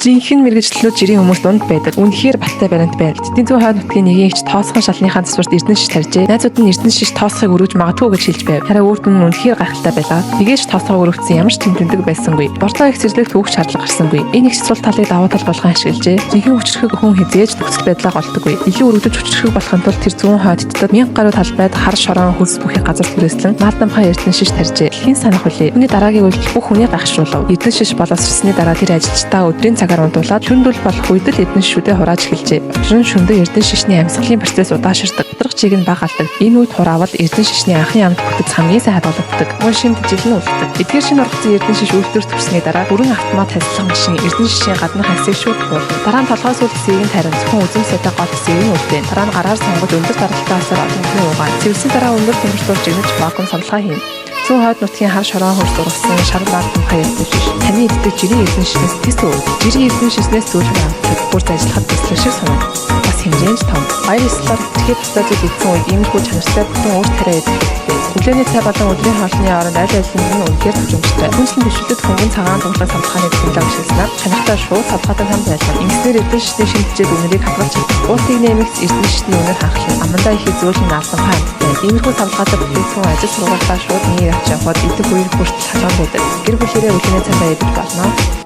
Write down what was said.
Жинхэнэ мэргэжлүүд жирийн хүмүүс дунд байдаг. Үнэхээр баттай баримт байна. Эдийн засгийн хойд нутгийн нэгийн эгч тоосхон шалныхаа засварт Эрдэнэ шиш тарьжээ. Найзууд нь Эрдэнэ шиш тоосхыг өргөж магадгүй гэж хэлж байв. Хараа өөрт нь үнэхээр гайхалтай байлаа. Нэгэж тоосхыг өргөцсөн ямар ч тэмдэгдэг байсангүй. Бортлоо их зэрлэг төвөх шаардлага гарсангүй. Энэ их цэцүүл талыг давуу тал болгон ашиглажээ. Жинхэнэ хүчрхэг хүн хизээж төгсөх байдлаа голдоггүй. Илүү өргөдөж хүчрхэг болохын тулд тэр зүүн хойдтод 1000 гаруй талбайд хар шорон хөлс бүхий газар түрээслэн наадамхаа Эрдэнэ шиш тарьжээ. Хэн санах вүлээ? Үүний дараагийн үйлдэл бүх хүний гайхшруулав. Эрдэнэ шиш боловсрсны дараа тэр ажилчдаа өдрийн цагаар ундуулаад шүндүүл болох үед л Эрдэнэ шишүүдэд хурааж эхэлжээ. Учир нь шүндө Эрдэнэ шишний амьсгалын процесс удааширдаг. Удрах чиг нь бага алдаг. Энэ үед хураавал Эрдэнэ шишний анхны амт бүтэц хамгийн сайн хадгалагддаг. Мөн шимт жилэн үлддэг. Эдгээр шинэ ургацын Эрдэнэ шиш үйлдвэр төгссөний дараа бүрэн автомат хаслах машин Эрдэнэ шишийн гаднах хэсгийг шууд буулна. Дараа нь толгойс үл хэсгийг нь тарин зөвхөн үзэм сайтай гол хэсгийг нь үлдээн. Дараа нь гараар сонгож өндөр даралттай асар олон хүн угаан. Цэвэрсэн дараа өндөр температурт жигнэж вакуум савлгаа хийн. Зүүн хойд нутгийн хар шорон хурц ургасан шар наадамхаа Эрдэнэ шиш. Таны иддэг жирийн Эрдэнэ шишнээс тэс өв. Жирийн Эрдэнэ шишнээс зөвлөх амтад бүрт ажиллахад төслөх шиг санагд. Бас хэмжээнд том. Баяр ёслол тэгэхэд тусаад идсэн үед иймэрхүү чанартай бүтэн уурт тариа идэх. Өглөөний цай болон өдрийн хоолны оронд аль алин нь үнэхээр төвчмөстэй. Хүнслэн бишүүдэд хөнгөн цагаан дурлаг савлгааны төлөв ашигласнаар чанартай шууд савлгаатай хам байлаа. Ингэснээр Эрдэнэ шишний шимтжээд үнэрийг хадгалж чаддаг. Уутыг нэмэгц Эрдэнэ шишний үнэр ханхлан амандаа ихэд зөөлөн наалдамхаа амттай. Иймэрхүү савлгаатай бүтээгдэхүүн ажил сургалтаа шууд нэг авч явахад идэх үеэр хүртэл халуун байдаг. Гэр бүлээрээ өглөөний цайдаа идэж болно.